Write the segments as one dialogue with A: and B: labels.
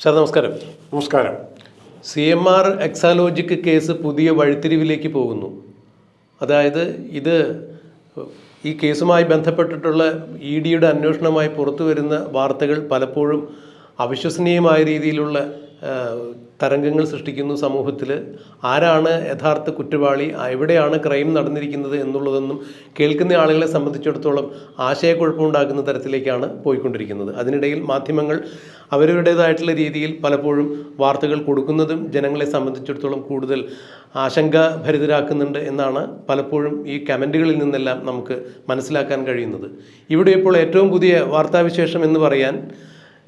A: Sir നമസ്കാരം.
B: നമസ്കാരം.
A: CMR Exalogic case പുതിയ വഴിത്തിരിവിലേക്ക് പോകുന്നു. അതായത് ഈ കേസുമായി ബന്ധപ്പെട്ടിട്ടുള്ള EDയുടെ അന്വേഷണമായി പുറത്തു വരുന്ന വാർത്തകൾ പലപ്പോഴും അവിശ്വസനീയമായ രീതിയിലുള്ള തരംഗങ്ങൾ സൃഷ്ടിക്കുന്നു സമൂഹത്തിൽ. ആരാണ് യഥാർത്ഥ കുറ്റവാളി, എവിടെയാണ് ക്രൈം നടന്നിരിക്കുന്നത് എന്നുള്ളതൊന്നും കേൾക്കുന്ന ആളുകളെ സംബന്ധിച്ചിടത്തോളം ആശയക്കുഴപ്പമുണ്ടാക്കുന്ന തരത്തിലേക്കാണ് പോയിക്കൊണ്ടിരിക്കുന്നത്. അതിനിടയിൽ മാധ്യമങ്ങൾ അവരുടേതായിട്ടുള്ള രീതിയിൽ പലപ്പോഴും വാർത്തകൾ കൊടുക്കുന്നതും ജനങ്ങളെ സംബന്ധിച്ചിടത്തോളം കൂടുതൽ ആശങ്കാഭരിതരാക്കുന്നുണ്ട് എന്നാണ് പലപ്പോഴും ഈ കമൻറ്റുകളിൽ നിന്നെല്ലാം നമുക്ക് മനസ്സിലാക്കാൻ കഴിയുന്നത്. ഇവിടെ ഇപ്പോൾ ഏറ്റവും പുതിയ വാർത്താവിശേഷം എന്ന് പറയാൻ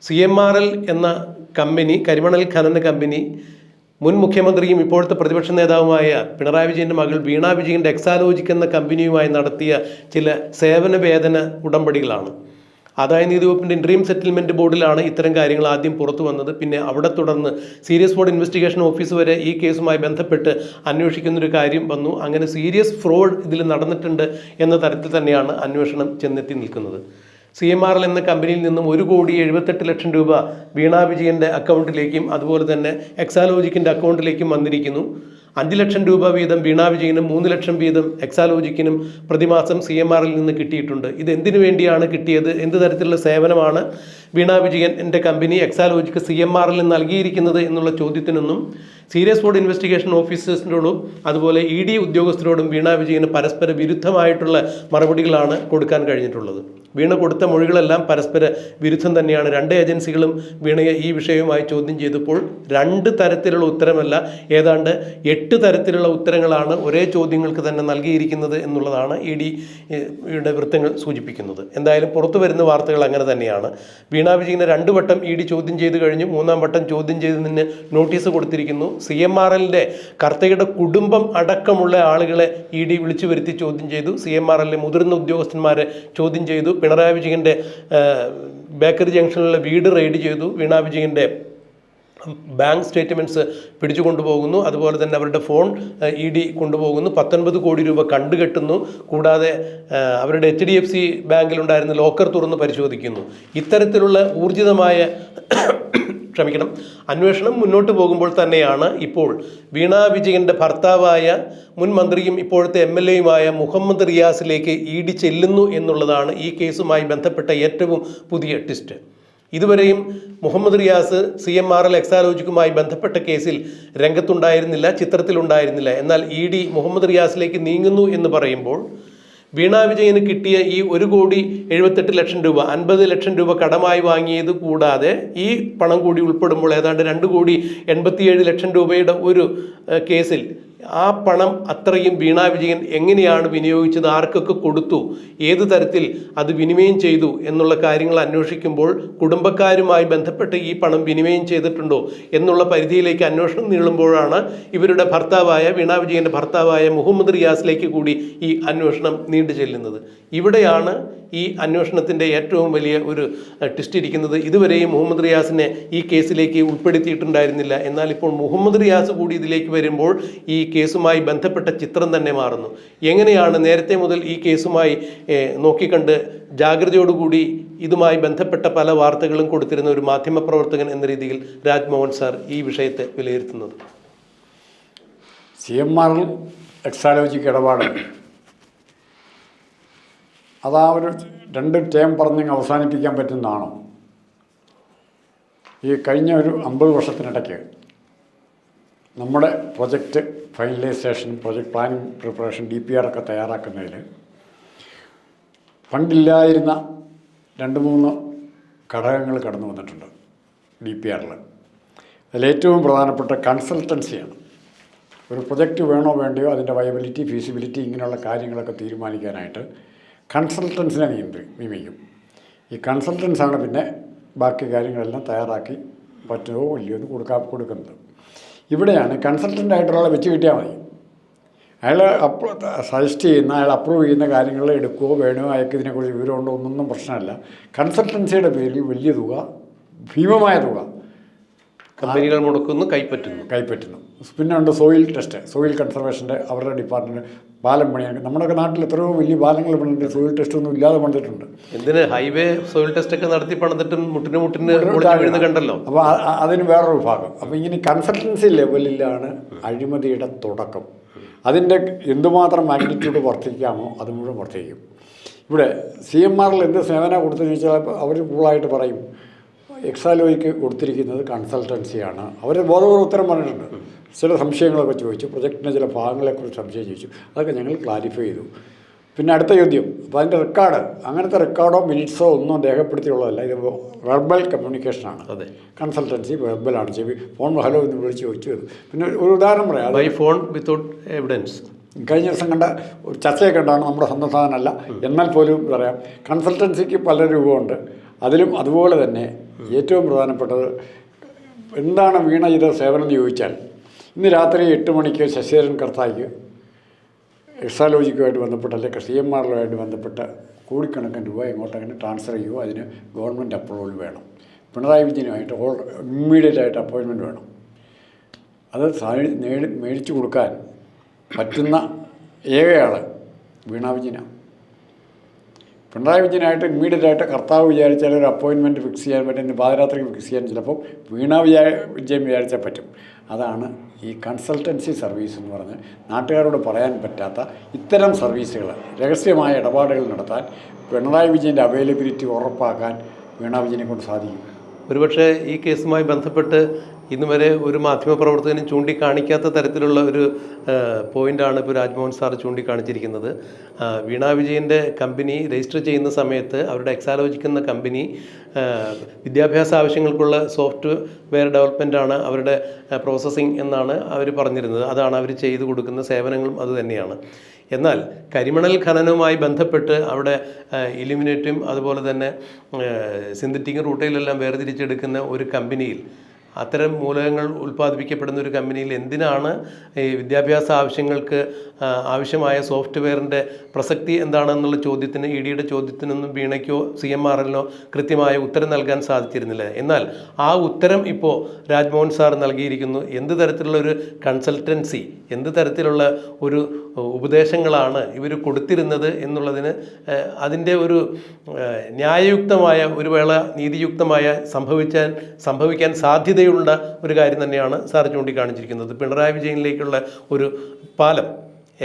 A: CMRL എന്ന കമ്പനി, കരിമണൽ ഖനന കമ്പനി, മുൻ മുഖ്യമന്ത്രിയും ഇപ്പോഴത്തെ പ്രതിപക്ഷ നേതാവുമായ പിണറായി വിജയൻ്റെ മകൾ വീണ വിജയൻ്റെ എക്സാലോജിക് എന്ന കമ്പനിയുമായി നടത്തിയ ചില സേവന വേതന ഉടമ്പടികളാണ്. ആദായനികുതി വകുപ്പിൻ്റെ ഇൻട്രീം സെറ്റിൽമെൻറ്റ് ബോർഡിലാണ് ഇത്തരം കാര്യങ്ങൾ ആദ്യം പുറത്തു വന്നത്. പിന്നെ അവിടെ തുടർന്ന് സീരിയസ് ഫ്രോഡ് ഇൻവെസ്റ്റിഗേഷൻ ഓഫീസ് വരെ ഈ കേസുമായി ബന്ധപ്പെട്ട് അന്വേഷിക്കുന്നൊരു കാര്യം വന്നു. അങ്ങനെ സീരിയസ് ഫ്രോഡ് ഇതിൽ നടന്നിട്ടുണ്ട് എന്ന തരത്തിൽ തന്നെയാണ് അന്വേഷണം ചെന്നെത്തി നിൽക്കുന്നത്. CMRL എന്ന കമ്പനിയിൽ നിന്നും 1,78,00,000 രൂപ വീണ വിജയൻ്റെ അക്കൗണ്ടിലേക്കും അതുപോലെ തന്നെ എക്സാലോജിക്കിൻ്റെ അക്കൗണ്ടിലേക്കും വന്നിരിക്കുന്നു. 5 ലക്ഷം രൂപ വീതം വീണ വിജയനും 3 ലക്ഷം വീതം എക്സാലോജിക്കിനും പ്രതിമാസം CMRL നിന്ന് കിട്ടിയിട്ടുണ്ട്. ഇത് എന്തിനു വേണ്ടിയാണ് കിട്ടിയത്, എന്ത് തരത്തിലുള്ള സേവനമാണ് വീണ വിജയൻ എൻ്റെ കമ്പനി എക്സാലോജിക്ക് CMRL നൽകിയിരിക്കുന്നത് എന്നുള്ള ചോദ്യത്തിനൊന്നും സീരിയസ് ഫ്രോഡ് ഇൻവെസ്റ്റിഗേഷൻ ഓഫീസേഴ്സിനോടും അതുപോലെ ED ഉദ്യോഗസ്ഥരോടും വീണ വിജയന് പരസ്പര വിരുദ്ധമായിട്ടുള്ള മറുപടികളാണ് കൊടുക്കാൻ കഴിഞ്ഞിട്ടുള്ളത്. വീണ കൊടുത്ത മൊഴികളെല്ലാം പരസ്പര വിരുദ്ധം തന്നെയാണ്. രണ്ട് ഏജൻസികളും വീണയെ ഈ വിഷയവുമായി ചോദ്യം ചെയ്തപ്പോൾ 2 തരത്തിലുള്ള ഉത്തരമല്ല, ഏതാണ്ട് 8 തരത്തിലുള്ള ഉത്തരങ്ങളാണ് ഒരേ ചോദ്യങ്ങൾക്ക് തന്നെ നൽകിയിരിക്കുന്നത് എന്നുള്ളതാണ് EDയുടെ വൃത്തങ്ങൾ സൂചിപ്പിക്കുന്നത്. എന്തായാലും പുറത്തു വരുന്ന വാർത്തകൾ അങ്ങനെ തന്നെയാണ്. വീണ വിജയനെ 2 വട്ടം ED ചോദ്യം ചെയ്ത് കഴിഞ്ഞു. 3-ാം വട്ടം ചോദ്യം ചെയ്തതിന് നോട്ടീസ് കൊടുത്തിരിക്കുന്നു. CMRLൻ്റെ കർത്തയുടെ കുടുംബം അടക്കമുള്ള ആളുകളെ ED വിളിച്ചു വരുത്തി ചോദ്യം ചെയ്തു. CMRLലെ മുതിർന്ന ഉദ്യോഗസ്ഥന്മാരെ ചോദ്യം ചെയ്തു. പിണറായി വിജയൻ്റെ ബേക്കറി ജംഗ്ഷനിലുള്ള വീട് റെയ്ഡ് ചെയ്തു. വീണ വിജയൻ്റെ ബാങ്ക് സ്റ്റേറ്റ്മെൻറ്റ്സ് പിടിച്ചു കൊണ്ടുപോകുന്നു. അതുപോലെ തന്നെ അവരുടെ ഫോൺ ED കൊണ്ടുപോകുന്നു. 19 കോടി രൂപ കണ്ടുകെട്ടുന്നു. കൂടാതെ അവരുടെ HDFC ബാങ്കിലുണ്ടായിരുന്ന ലോക്കർ തുറന്ന് പരിശോധിക്കുന്നു. ഇത്തരത്തിലുള്ള ഊർജിതമായ അന്വേഷണം മുന്നോട്ട് പോകുമ്പോൾ തന്നെയാണ് ഇപ്പോൾ വീണ വിജയൻ്റെ ഭർത്താവായ മുൻ മന്ത്രിയും ഇപ്പോഴത്തെ MLAയുമായ മുഹമ്മദ് റിയാസിലേക്ക് ED ചെല്ലുന്നു എന്നുള്ളതാണ് ഈ കേസുമായി ബന്ധപ്പെട്ട ഏറ്റവും പുതിയ ട്വിസ്റ്റ്. ഇതുവരെയും മുഹമ്മദ് റിയാസ് CMRL എക്സാലോജിക്കുമായി ബന്ധപ്പെട്ട കേസിൽ രംഗത്തുണ്ടായിരുന്നില്ല, ചിത്രത്തിലുണ്ടായിരുന്നില്ല. എന്നാൽ ED മുഹമ്മദ് റിയാസിലേക്ക് നീങ്ങുന്നു എന്ന് പറയുമ്പോൾ വീണ വിജയന് കിട്ടിയ ഈ 1,78,00,000 രൂപ, 50 ലക്ഷം രൂപ കടമായി വാങ്ങിയത് കൂടാതെ ഈ പണം കൂടി ഉൾപ്പെടുമ്പോൾ ഏതാണ്ട് 2,87,00,000 രൂപയുടെ ഒരു കേസിൽ ആ പണം അത്രയും വീണ വിജയൻ എങ്ങനെയാണ് വിനിയോഗിച്ചത്, ആർക്കൊക്കെ കൊടുത്തു, ഏത് തരത്തിൽ അത് വിനിമയം ചെയ്തു എന്നുള്ള കാര്യങ്ങൾ അന്വേഷിക്കുമ്പോൾ കുടുംബക്കാരുമായി ബന്ധപ്പെട്ട് ഈ പണം വിനിമയം ചെയ്തിട്ടുണ്ടോ എന്നുള്ള പരിധിയിലേക്ക് അന്വേഷണം നീളുമ്പോഴാണ് ഇവരുടെ ഭർത്താവായ വീണ വിജയൻ്റെ ഭർത്താവായ മുഹമ്മദ് റിയാസിലേക്ക് കൂടി ഈ അന്വേഷണം നീണ്ടു ചെല്ലുന്നത്. ഇവിടെയാണ് ഈ അന്വേഷണത്തിൻ്റെ ഏറ്റവും വലിയ ഒരു ട്വിസ്റ്റ് ഇരിക്കുന്നത്. ഇതുവരെയും മുഹമ്മദ് റിയാസിനെ ഈ കേസിലേക്ക് ഉൾപ്പെടുത്തിയിട്ടുണ്ടായിരുന്നില്ല. എന്നാൽ ഇപ്പോൾ മുഹമ്മദ് റിയാസ് കൂടി ഇതിലേക്ക് വരുമ്പോൾ ഈ കേസുമായി ബന്ധപ്പെട്ട ചിത്രം തന്നെ മാറുന്നു. എങ്ങനെയാണ് നേരത്തെ മുതൽ ഈ കേസുമായി നോക്കിക്കണ്ട് ജാഗ്രതയോടുകൂടി ഇതുമായി ബന്ധപ്പെട്ട പല വാർത്തകളും കൊടുത്തിരുന്ന ഒരു മാധ്യമപ്രവർത്തകൻ എന്ന രീതിയിൽ രാജ്മോഹൻ സാർ ഈ വിഷയത്തെ വിലയിരുത്തുന്നത്?
B: CMRL എക്സാലോജിക് ഇടപാട് അതാ ഒരു 2 ടേം പറഞ്ഞ് അവസാനിപ്പിക്കാൻ പറ്റുന്നതാണോ? ഈ കഴിഞ്ഞ ഒരു 50 വർഷത്തിനിടയ്ക്ക് നമ്മുടെ project finalisation, project planning preparation, DPR ഒക്കെ തയ്യാറാക്കുന്നതിൽ പണ്ടില്ലായിരുന്ന 2-3 ഘടകങ്ങൾ കടന്നു വന്നിട്ടുണ്ട് DPRൽ. അതിലേറ്റവും പ്രധാനപ്പെട്ട കൺസൾട്ടൻസിയാണ്. ഒരു പ്രൊജക്റ്റ് വേണോ വേണ്ടയോ, അതിൻ്റെ വയബിലിറ്റി, ഫീസിബിലിറ്റി, ഇങ്ങനെയുള്ള കാര്യങ്ങളൊക്കെ തീരുമാനിക്കാനായിട്ട് കൺസൾട്ടൻസിനെ നിയമിക്കും. ഈ കൺസൾട്ടൻസാണ് പിന്നെ ബാക്കി കാര്യങ്ങളെല്ലാം തയ്യാറാക്കി പറ്റുമോ ഇല്ലയോ എന്ന് കൊടുക്കുന്നത്. ഇവിടെയാണ് കൺസൾട്ടൻ്റായിട്ടുള്ള വെച്ച് കിട്ടിയാൽ മതി. അയാൾ സജസ്റ്റ് ചെയ്യുന്ന, അയാൾ അപ്രൂവ് ചെയ്യുന്ന കാര്യങ്ങൾ എടുക്കുകയോ വേണോ, അയാൾക്ക് ഇതിനെക്കുറിച്ച് വിവരമുണ്ടോ ഒന്നും പ്രശ്നമല്ല. കൺസൾട്ടൻസിയുടെ പേരിൽ വലിയ തുക, ഭീമമായ തുക
A: കമ്പനികൾ മുടക്കുന്നു, കൈപ്പറ്റുന്നു.
B: പിന്നെ ഉണ്ട് സോയിൽ ടെസ്റ്റ്, സോയിൽ കൺസർവേഷൻ്റെ അവരുടെ ഡിപ്പാർട്ട്മെൻറ്റ് പാലം പണിയാണ്. നമ്മുടെയൊക്കെ നാട്ടിൽ എത്രയോ വലിയ പാലങ്ങൾ പണിതിട്ട് സോയിൽ ടെസ്റ്റ് ഒന്നും ഇല്ലാതെ പണിതിട്ടുണ്ട്.
A: എന്തിന് ഹൈവേ സോയിൽ ടെസ്റ്റ് ഒക്കെ നടത്തി പണിതിട്ടും മുട്ടിന് വീഴുന്ന കണ്ടല്ലോ.
B: അപ്പോൾ അതിന് വേറൊരു ഭാഗം. അപ്പോൾ ഇങ്ങനെ കൺസൾട്ടൻസി ലെവലിലാണ് അഴിമതിയുടെ തുടക്കം. അതിൻ്റെ എന്തുമാത്രം മാഗ്നിറ്റ്യൂഡ് വർദ്ധിക്കാമോ അത് മുഴുവൻ വർദ്ധിക്കും. ഇവിടെ CMRL എന്ത് സേവനം കൊടുത്തെന്ന് ചോദിച്ചാൽ അവർ കൂളായിട്ട് പറയും എക്സാലോയ്ക്ക് കൊടുത്തിരിക്കുന്നത് കൺസൾട്ടൻസിയാണ്. അവർ ബോധപൂർവ്വം ഉത്തരം പറഞ്ഞിട്ടുണ്ട്. ചില സംശയങ്ങളൊക്കെ ചോദിച്ചു, പ്രൊജക്റ്റിൻ്റെ ചില ഭാഗങ്ങളെക്കുറിച്ച് സംശയം ചോദിച്ചു, അതൊക്കെ ഞങ്ങൾ ക്ലാരിഫൈ ചെയ്തു. പിന്നെ അടുത്ത ചോദ്യം, അപ്പോൾ അതിൻ്റെ റെക്കോർഡ്, അങ്ങനത്തെ റെക്കോർഡോ മിനിറ്റ്സോ ഒന്നും രേഖപ്പെടുത്തിയുള്ളതല്ല, ഇത് വെർബൽ കമ്മ്യൂണിക്കേഷനാണ്. കൺസൾട്ടൻസി വെർബലാണ്. ഫോൺ ഹലോ എന്ന് വിളിച്ച് ചോദിച്ചു. പിന്നെ ഒരു ഉദാഹരണം പറയാം,
A: ബൈ ഫോൺ വിത്തൗട്ട് എവിഡൻസ്.
B: കഴിഞ്ഞ ദിവസം കണ്ട ഒരു ചർച്ചയൊക്കെ ഉണ്ടാണ്, നമ്മുടെ സ്വന്തം സാധനമല്ല, എന്നാൽ പോലും പറയാം കൺസൾട്ടൻസിക്ക് പല രൂപമുണ്ട്. അതിലും അതുപോലെ തന്നെ ഏറ്റവും പ്രധാനപ്പെട്ടത് എന്താണ് വീണ ചെയ്ത സേവനം എന്ന് ചോദിച്ചാൽ, ഇന്ന് രാത്രി 8 മണിക്ക് ശശിധരൻ കർത്തായ്ക്ക് എക്സാലോജിക്കുമായിട്ട് ബന്ധപ്പെട്ട് അല്ലെങ്കിൽ CMRലുമായിട്ട് ബന്ധപ്പെട്ട കോടിക്കണക്കിന് രൂപ എങ്ങോട്ടങ്ങനെ ട്രാൻസ്ഫർ ചെയ്യുമോ അതിന് ഗവൺമെൻറ് അപ്രൂവൽ വേണം. പിണറായി വിജയനുമായിട്ട് ഇമ്മീഡിയറ്റായിട്ട് അപ്പോയിൻമെൻറ്റ് വേണം. അത് മേടിച്ചു കൊടുക്കാൻ പറ്റുന്ന ഏകയാൾ വീണ വിജയനാണ്. പിണറായി വിജയനായിട്ട് ഇമ്മീഡിയറ്റായിട്ട് കർത്താവ് വിചാരിച്ചാൽ ഒരു അപ്പോയിൻമെൻറ്റ് ഫിക്സ് ചെയ്യാൻ പറ്റും. ഇന്ന് പാതിരാത്രിക്ക് ഫിക്സ് ചെയ്യാൻ ചിലപ്പോൾ വീണ വിജയൻ വിചാരിച്ചാൽ പറ്റും. അതാണ് ഈ കൺസൾട്ടൻസി സർവീസ് എന്ന് പറഞ്ഞ് നാട്ടുകാരോട് പറയാൻ പറ്റാത്ത ഇത്തരം സർവീസുകൾ, രഹസ്യമായ ഇടപാടുകൾ നടത്താൻ പിണറായി വിജയൻ്റെ അവൈലബിലിറ്റി ഉറപ്പാക്കാൻ വീണ വിജയനെ കൊണ്ട് സാധിക്കും.
A: ഒരുപക്ഷെ ഈ കേസുമായി ബന്ധപ്പെട്ട് ഇന്ന് വരെ ഒരു മാധ്യമപ്രവർത്തകനും ചൂണ്ടിക്കാണിക്കാത്ത തരത്തിലുള്ള ഒരു പോയിൻ്റാണ് ഇപ്പോൾ രാജ്മോഹൻ സാർ ചൂണ്ടിക്കാണിച്ചിരിക്കുന്നത്. വീണ വിജയൻ്റെ കമ്പനി രജിസ്റ്റർ ചെയ്യുന്ന സമയത്ത് അവരുടെ എക്സാലോജിക് എന്ന കമ്പനി വിദ്യാഭ്യാസ ആവശ്യങ്ങൾക്കുള്ള സോഫ്റ്റ്വെയർ ഡെവലപ്മെൻറ്റാണ് അവരുടെ പ്രോസസ്സിംഗ് എന്നാണ് അവർ പറഞ്ഞിരുന്നത്. അതാണ് അവർ ചെയ്തു കൊടുക്കുന്ന സേവനങ്ങളും അതുതന്നെയാണ്. എന്നാൽ കരിമണൽ ഖനനവുമായി ബന്ധപ്പെട്ട് അവിടെ ഇലുമിനേറ്റും അതുപോലെ തന്നെ സിന്തറ്റിക് റൂട്ടയിലെല്ലാം വേർതിരിച്ചെടുക്കുന്ന ഒരു കമ്പനിയിൽ, അത്തരം മൂലകങ്ങൾ ഉൽപ്പാദിപ്പിക്കപ്പെടുന്ന ഒരു കമ്പനിയിൽ എന്തിനാണ് ഈ വിദ്യാഭ്യാസ ആവശ്യങ്ങൾക്ക് ആവശ്യമായ സോഫ്റ്റ്വെയറിൻ്റെ പ്രസക്തി എന്താണെന്നുള്ള ചോദ്യത്തിന്, EDയുടെ ചോദ്യത്തിനൊന്നും വീണയ്ക്കോ CMRലിനോ കൃത്യമായ ഉത്തരം നൽകാൻ സാധിച്ചിരുന്നില്ല. എന്നാൽ ആ ഉത്തരം ഇപ്പോൾ രാജ്മോഹൻ സാർ നൽകിയിരിക്കുന്നു. എന്ത് തരത്തിലുള്ള ഒരു കൺസൾട്ടൻസി, എന്ത് തരത്തിലുള്ള ഒരു ഉപദേശങ്ങളാണ് ഇവർ കൊടുത്തിരുന്നത് എന്നുള്ളതിന് അതിൻ്റെ ഒരു ന്യായയുക്തമായ, ഒരു വേള നീതിയുക്തമായ സംഭവിക്കാൻ സാധ്യതയുള്ള ഒരു കാര്യം തന്നെയാണ് സാർ ചൂണ്ടിക്കാണിച്ചിരിക്കുന്നത്. പിണറായി വിജയനിലേക്കുള്ള ഒരു പാലം,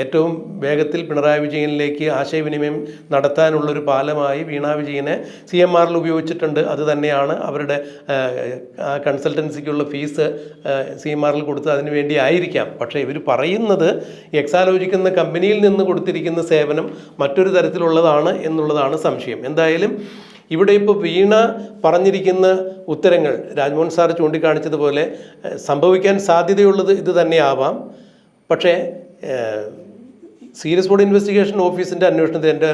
A: ഏറ്റവും വേഗത്തിൽ പിണറായി വിജയനിലേക്ക് ആശയവിനിമയം നടത്താനുള്ളൊരു പാലമായി വീണ വിജയനെ CMRൽ ഉപയോഗിച്ചിട്ടുണ്ട്. അത് തന്നെയാണ് അവരുടെ കൺസൾട്ടൻസിക്കുള്ള ഫീസ് CMRൽ കൊടുത്ത് അതിനു വേണ്ടി ആയിരിക്കാം. പക്ഷേ ഇവർ പറയുന്നത് എക്സാലോജിക് എന്ന കമ്പനിയിൽ നിന്ന് കൊടുത്തിരിക്കുന്ന സേവനം മറ്റൊരു തരത്തിലുള്ളതാണ് എന്നുള്ളതാണ് സംശയം. എന്തായാലും ഇവിടെ ഇപ്പോൾ വീണ പറഞ്ഞിരിക്കുന്ന ഉത്തരങ്ങൾ രാജ്മോഹൻ സാർ ചൂണ്ടിക്കാണിച്ചതുപോലെ സംഭവിക്കാൻ സാധ്യതയുള്ളത് ഇത് തന്നെയാവാം. പക്ഷേ സീരിയസ് ബോർഡ് ഇൻവെസ്റ്റിഗേഷൻ ഓഫീസിൻ്റെ അന്വേഷണത്തിൽ, എൻ്റെ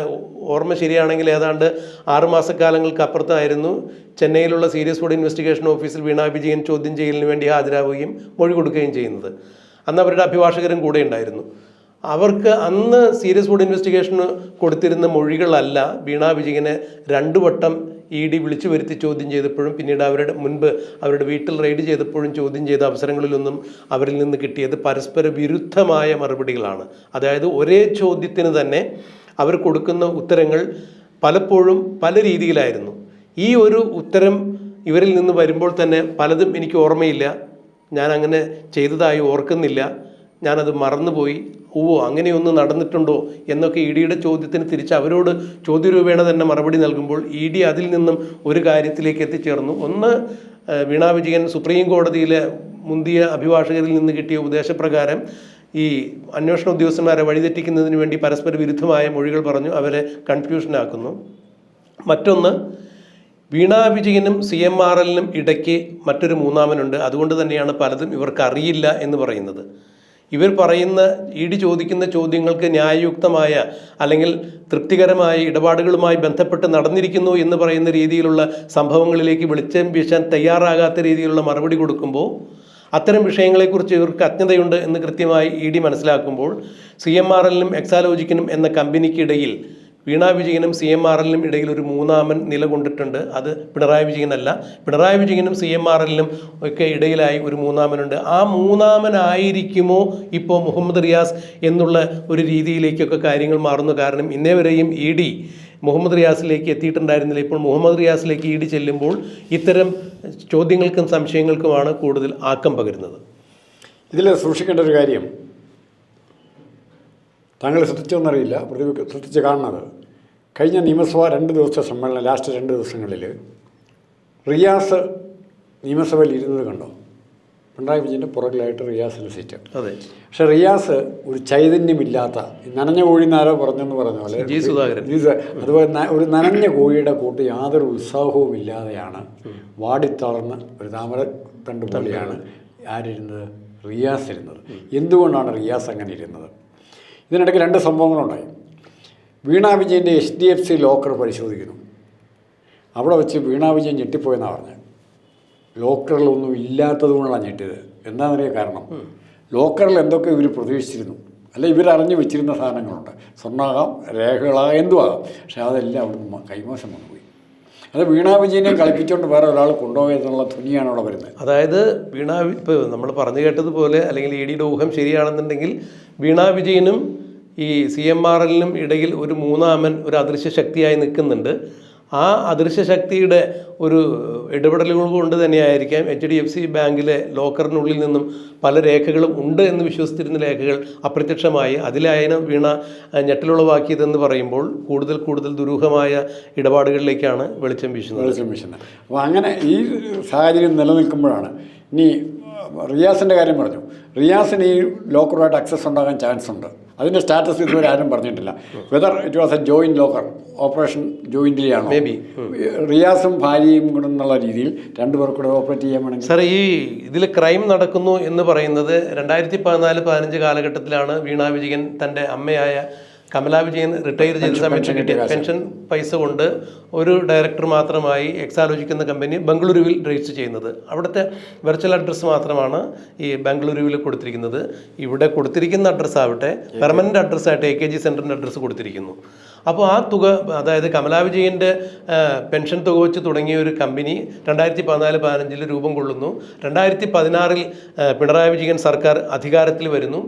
A: ഓർമ്മ ശരിയാണെങ്കിൽ ഏതാണ്ട് 6 മാസക്കാലങ്ങൾക്ക് അപ്പുറത്തായിരുന്നു ചെന്നൈയിലുള്ള സീരിയസ് ബോർഡ് ഇൻവെസ്റ്റിഗേഷൻ ഓഫീസിൽ വീണ വിജയൻ ചോദ്യം ചെയ്യലിന് വേണ്ടി ഹാജരാവുകയും മൊഴി കൊടുക്കുകയും ചെയ്യുന്നത്. അന്ന് അവരുടെ അഭിഭാഷകരും കൂടെ ഉണ്ടായിരുന്നു. അവർക്ക് അന്ന് സീരിയസ് ബോർഡ് ഇൻവെസ്റ്റിഗേഷന് കൊടുത്തിരുന്ന മൊഴികളല്ല വീണ വിജയനെ 2 വട്ടം ED വിളിച്ചു വരുത്തി ചോദ്യം ചെയ്തപ്പോഴും പിന്നീട് അവരുടെ വീട്ടിൽ റെയ്ഡ് ചെയ്തപ്പോഴും ചോദ്യം ചെയ്ത അവസരങ്ങളിലൊന്നും അവരിൽ നിന്ന് കിട്ടിയത് പരസ്പര വിരുദ്ധമായ മറുപടികളാണ്. അതായത് ഒരേ ചോദ്യത്തിന് തന്നെ അവർ കൊടുക്കുന്ന ഉത്തരങ്ങൾ പലപ്പോഴും പല രീതിയിലായിരുന്നു. ഈ ഒരു ഉത്തരം ഇവരിൽ നിന്ന് വരുമ്പോൾ തന്നെ പലതും എനിക്ക് ഓർമ്മയില്ല, ഞാൻ അങ്ങനെ ചെയ്തതായി ഓർക്കുന്നില്ല, ഞാനത് മറന്നുപോയി, അങ്ങനെയൊന്നും നടന്നിട്ടുണ്ടോ എന്നൊക്കെ EDയുടെ ചോദ്യത്തിന് തിരിച്ച് അവരോട് ചോദ്യരൂപേണ തന്നെ മറുപടി നൽകുമ്പോൾ ED അതിൽ നിന്നും ഒരു കാര്യത്തിലേക്ക് എത്തിച്ചേർന്നു. ഒന്ന്, വീണ വിജയൻ സുപ്രീം കോടതിയിലെ മുന്തിയ അഭിഭാഷകരിൽ നിന്ന് കിട്ടിയ ഉപദേശപ്രകാരം ഈ അന്വേഷണ ഉദ്യോഗസ്ഥന്മാരെ വഴിതെറ്റിക്കുന്നതിന് വേണ്ടി പരസ്പര വിരുദ്ധമായ മൊഴികൾ പറഞ്ഞു അവരെ കൺഫ്യൂഷനാക്കുന്നു. മറ്റൊന്ന്, വീണ വിജയനും CMRലിനും ഇടയ്ക്ക് മറ്റൊരു മൂന്നാമനുണ്ട്. അതുകൊണ്ട് തന്നെയാണ് പലതും ഇവർക്ക് അറിയില്ല എന്ന് പറയുന്നത്. ഇവർ പറയുന്ന ED ചോദിക്കുന്ന ചോദ്യങ്ങൾക്ക് ന്യായയുക്തമായ അല്ലെങ്കിൽ തൃപ്തികരമായ ഇടപാടുകളുമായി ബന്ധപ്പെട്ട് നടന്നിരിക്കുന്നു എന്ന് പറയുന്ന രീതിയിലുള്ള സംഭവങ്ങളിലേക്ക് വെളിച്ചം വീശാൻ തയ്യാറാകാത്ത രീതിയിലുള്ള മറുപടി കൊടുക്കുമ്പോൾ അത്തരം വിഷയങ്ങളെക്കുറിച്ച് ഇവർക്ക് അജ്ഞതയുണ്ട് എന്ന് കൃത്യമായി ED മനസ്സിലാക്കുമ്പോൾ CMRലിനും എക്സാലോജിക്കിനും എന്ന കമ്പനിക്കിടയിൽ വീണ വിജയനും CMRLനും ഇടയിൽ ഒരു മൂന്നാമൻ നിലകൊണ്ടിട്ടുണ്ട്. അത് പിണറായി വിജയനല്ല. പിണറായി വിജയനും CMRLനും ഒക്കെ ഇടയിലായി ഒരു മൂന്നാമനുണ്ട്. ആ മൂന്നാമനായിരിക്കുമോ ഇപ്പോൾ മുഹമ്മദ് റിയാസ് എന്നുള്ള ഒരു രീതിയിലേക്കൊക്കെ കാര്യങ്ങൾ മാറുന്നു. കാരണം ഇന്നേ വരെയും ED മുഹമ്മദ് റിയാസിലേക്ക് എത്തിയിട്ടുണ്ടായിരുന്നില്ല. ഇപ്പോൾ മുഹമ്മദ് റിയാസിലേക്ക് ED ചെല്ലുമ്പോൾ ഇത്തരം ചോദ്യങ്ങൾക്കും സംശയങ്ങൾക്കുമാണ് കൂടുതൽ ആക്കം പകരുന്നത്.
B: ഇതിൽ സൂക്ഷിക്കേണ്ട ഒരു കാര്യം, താങ്കൾ ശ്രദ്ധിച്ചോന്നറിയില്ല, ശ്രദ്ധിച്ച് കാണുന്നത്, കഴിഞ്ഞ നിയമസഭ 2 ദിവസത്തെ സമ്മേളനം, ലാസ്റ്റ് 2 ദിവസങ്ങളിൽ റിയാസ് നിയമസഭയിൽ ഇരുന്നത് കണ്ടോ? പിണറായി വിജയൻ്റെ പുറകിലായിട്ട് റിയാസിൻ്റെ സീറ്റ്.
A: അതെ.
B: പക്ഷെ റിയാസ് ഒരു ചൈതന്യമില്ലാത്ത, നനഞ്ഞ കോഴിന്നാരോ പറഞ്ഞെന്ന് പറഞ്ഞ പോലെ, അതുപോലെ ഒരു നനഞ്ഞ കോഴിയുടെ കൂട്ട് യാതൊരു ഉത്സാഹവും ഇല്ലാതെയാണ് വാടിത്തളർന്ന് ഒരു താമരത്തണ്ട് പോലെയാണ് ആരിരുന്നത്, റിയാസ് ഇരുന്നത്. എന്തുകൊണ്ടാണ് റിയാസ് അങ്ങനെ ഇരുന്നത്? ഇതിനിടയ്ക്ക് 2 സംഭവങ്ങളുണ്ടായി. വീണ വിജയൻ്റെ HDFC ലോക്കർ പരിശോധിക്കുന്നു. അവിടെ വെച്ച് വീണ വിജയൻ ഞെട്ടിപ്പോയെന്നാണ് പറഞ്ഞത്. ലോക്കറിലൊന്നും ഇല്ലാത്തത് കൊണ്ടാണ് ഞെട്ടിയത്. എന്താണെന്നറിയാൻ കാരണം, ലോക്കറിൽ എന്തൊക്കെ ഇവർ പ്രതീക്ഷിച്ചിരുന്നു, അല്ല ഇവരറിഞ്ഞു വെച്ചിരുന്ന സാധനങ്ങളുണ്ട്, സ്വർണ്ണാകാം, രേഖകളാകാം, എന്തുമാകാം. പക്ഷേ അതെല്ലാം അവിടുന്ന് കൈമോശം വന്നുപോയി. അത് വീണ വിജയനെ കളിപ്പിച്ചുകൊണ്ട് വേറെ ഒരാൾ കൊണ്ടുപോയതെന്നുള്ള ധ്വനിയാണ് അവിടെ വരുന്നത്.
A: അതായത് ഇപ്പോൾ നമ്മൾ പറഞ്ഞു കേട്ടതുപോലെ, അല്ലെങ്കിൽ EDയുടെ ഊഹം ശരിയാണെന്നുണ്ടെങ്കിൽ വീണ വിജയനും ഈ CMRLനും ഇടയിൽ ഒരു മൂന്നാമൻ, ഒരു അദൃശ്യ ശക്തിയായി നിൽക്കുന്നുണ്ട്. ആ അദൃശ്യ ശക്തിയുടെ ഒരു ഇടപെടലുകൾ കൊണ്ട് തന്നെയായിരിക്കാം HDFC ബാങ്കിലെ ലോക്കറിനുള്ളിൽ നിന്നും പല രേഖകളും ഉണ്ട് എന്ന് വിശ്വസിച്ചിരുന്ന രേഖകൾ അപ്രത്യക്ഷമായി. അതിലായതിനും വീണ ഞെട്ടലുളവാക്കിയതെന്ന് പറയുമ്പോൾ കൂടുതൽ കൂടുതൽ ദുരൂഹമായ ഇടപാടുകളിലേക്കാണ് വെളിച്ചം വീശുന്നത്.
B: അപ്പോൾ അങ്ങനെ ഈ സാഹചര്യം നിലനിൽക്കുമ്പോഴാണ് ഇനി റിയാസിൻ്റെ കാര്യം പറഞ്ഞു. റിയാസിന് ഈ ലോക്കറുമായിട്ട് ആക്സസ് ഉണ്ടാകാൻ ചാൻസ് ഉണ്ട്. അതിൻ്റെ സ്റ്റാറ്റസ് ഇതുവരെ ആരും പറഞ്ഞിട്ടില്ല. Whether it was A joint locker, operation jointly ആണോ, മേ ബി റിയാസും ഭാര്യയും കൂടെ എന്നുള്ള രീതിയിൽ 2 പേർ കൂടെ ഓപ്പറേറ്റ് ചെയ്യാൻ വേണമെങ്കിൽ.
A: സാർ, ഈ ഇതിൽ ക്രൈം നടക്കുന്നു എന്ന് പറയുന്നത് 2014-15 കാലഘട്ടത്തിലാണ് വീണ വിജയൻ തൻ്റെ അമ്മയായ കമലാ വിജയൻ റിട്ടയർ ചെയ്ത സമയത്ത് കിട്ടിയ പെൻഷൻ പൈസ കൊണ്ട് ഒരു ഡയറക്ടർ മാത്രമായി എക്സാലോജിക് എന്ന കമ്പനി ബംഗളൂരുവിൽ രജിസ്റ്റർ ചെയ്യുന്നത്. അവിടുത്തെ വെർച്വൽ അഡ്രസ്സ് മാത്രമാണ് ഈ ബംഗളൂരുവിൽ കൊടുത്തിരിക്കുന്നത്. ഇവിടെ കൊടുത്തിരിക്കുന്ന അഡ്രസ്സ് ആവട്ടെ പെർമനൻ്റ് അഡ്രസ്സായിട്ട് AKG സെൻറ്ററിൻ്റെ അഡ്രസ്സ് കൊടുത്തിരിക്കുന്നു. അപ്പോൾ ആ തുക, അതായത് കമലാ വിജയൻ്റെ പെൻഷൻ തുക വെച്ച് തുടങ്ങിയ ഒരു കമ്പനി 2014-15 രൂപം കൊള്ളുന്നു. 2016 പിണറായി വിജയൻ സർക്കാർ അധികാരത്തിൽ വരുന്നു.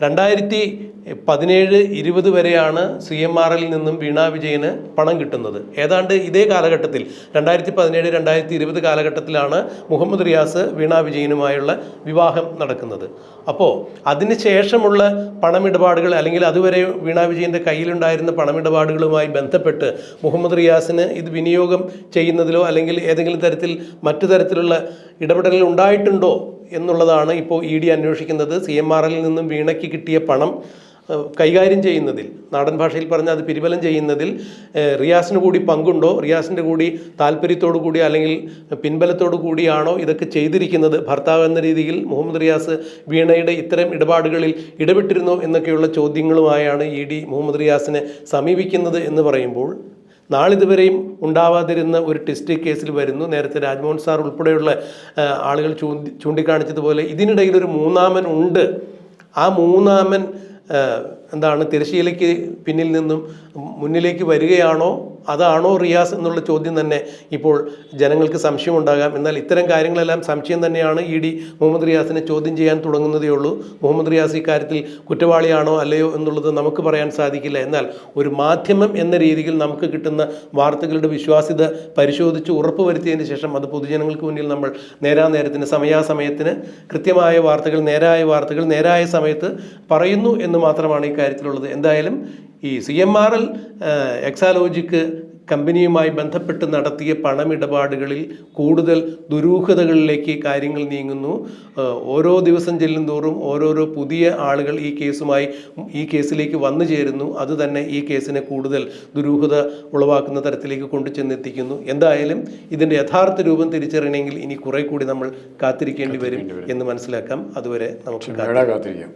A: 2017-20 വരെയാണ് CMRL നിന്നും വീണ വിജയന് പണം കിട്ടുന്നത്. ഏതാണ്ട് ഇതേ കാലഘട്ടത്തിൽ 2017-2020 കാലഘട്ടത്തിലാണ് മുഹമ്മദ് റിയാസ് വീണ വിജയനുമായുള്ള വിവാഹം നടക്കുന്നത്. അപ്പോൾ അതിന് ശേഷമുള്ള പണമിടപാടുകൾ, അല്ലെങ്കിൽ അതുവരെ വീണ വിജയൻ്റെ കയ്യിലുണ്ടായിരുന്ന പണമിടപാടുകളുമായി ബന്ധപ്പെട്ട് മുഹമ്മദ് റിയാസിന് ഇത് വിനിയോഗം ചെയ്യുന്നതിലോ അല്ലെങ്കിൽ ഏതെങ്കിലും തരത്തിൽ മറ്റു തരത്തിലുള്ള ഇടപെടലുകൾ ഉണ്ടായിട്ടുണ്ടോ എന്നുള്ളതാണ് ഇപ്പോൾ ED അന്വേഷിക്കുന്നത്. CMRL നിന്നും വീണയ്ക്ക് കിട്ടിയ പണം കൈകാര്യം ചെയ്യുന്നതിൽ, നാടൻ ഭാഷയിൽ പറഞ്ഞാൽ അത് പിരിബലം ചെയ്യുന്നതിൽ റിയാസിന് കൂടി പങ്കുണ്ടോ, റിയാസിൻ്റെ കൂടി താല്പര്യത്തോടു കൂടി അല്ലെങ്കിൽ പിൻബലത്തോടു കൂടിയാണോ ഇതൊക്കെ ചെയ്തിരിക്കുന്നത്, ഭർത്താവ് എന്ന രീതിയിൽ മുഹമ്മദ് റിയാസ് വീണയുടെ ഇത്തരം ഇടപാടുകളിൽ ഇടപെട്ടിരുന്നോ എന്നൊക്കെയുള്ള ചോദ്യങ്ങളുമായാണ് ED മുഹമ്മദ് റിയാസിനെ സമീപിക്കുന്നത് എന്ന് പറയുമ്പോൾ, നാളിതുവരെയും ഉണ്ടാവാതിരുന്ന ഒരു ടെസ്റ്റ് കേസിൽ വരുന്നു. നേരത്തെ രാജ്മോഹൻ സാർ ഉൾപ്പെടെയുള്ള ആളുകൾ ചൂണ്ടിക്കാണിച്ചതുപോലെ ഇതിനിടയിൽ ഒരു മൂന്നാമൻ ഉണ്ട്. ആ മൂന്നാമൻ തിരശ്ശീലയ്ക്ക് പിന്നിൽ നിന്നും മുന്നിലേക്ക് വരികയാണോ, അതാണോ റിയാസ് എന്നുള്ള ചോദ്യം തന്നെ ഇപ്പോൾ ജനങ്ങൾക്ക് സംശയമുണ്ടാകാം. എന്നാൽ ഇത്തരം കാര്യങ്ങളെല്ലാം സംശയം തന്നെയാണ്. ED മുഹമ്മദ് റിയാസിനെ ചോദ്യം ചെയ്യാൻ തുടങ്ങുന്നതേ ഉള്ളൂ. മുഹമ്മദ് റിയാസ് ഇക്കാര്യത്തിൽ കുറ്റവാളിയാണോ അല്ലയോ എന്നുള്ളത് നമുക്ക് പറയാൻ സാധിക്കില്ല. എന്നാൽ ഒരു മാധ്യമം എന്ന രീതിയിൽ നമുക്ക് കിട്ടുന്ന വാർത്തകളുടെ വിശ്വാസ്യത പരിശോധിച്ച് ഉറപ്പുവരുത്തിയതിന് ശേഷം അത് പൊതുജനങ്ങൾക്ക് മുന്നിൽ നമ്മൾ നേരാനേരത്തിന്, സമയാസമയത്തിന് കൃത്യമായ വാർത്തകൾ, നേരായ വാർത്തകൾ നേരായ സമയത്ത് പറയുന്നു എന്ന് മാത്രമാണ് ഈ കാര്യത്തിലുള്ളത്. എന്തായാലും ഈ CMRL എക്സാലോജിക് കമ്പനിയുമായി ബന്ധപ്പെട്ട് നടത്തിയ പണമിടപാടുകളിൽ കൂടുതൽ ദുരൂഹതകളിലേക്ക് കാര്യങ്ങൾ നീങ്ങുന്നു. ഓരോ ദിവസം ചെല്ലുന്തോറും ഓരോരോ പുതിയ ആളുകൾ ഈ കേസിലേക്ക് വന്നു ചേരുന്നു. അതുതന്നെ ഈ കേസിനെ കൂടുതൽ ദുരൂഹത ഉളവാക്കുന്ന തരത്തിലേക്ക് കൊണ്ടുചെന്നെത്തിക്കുന്നു. എന്തായാലും ഇതിൻ്റെ യഥാർത്ഥ രൂപം തിരിച്ചറിയണമെങ്കിൽ ഇനി കുറെ കൂടി നമ്മൾ കാത്തിരിക്കേണ്ടി വരും എന്ന് മനസ്സിലാക്കാം. അതുവരെ നമുക്ക് കാത്തിരിക്കാം.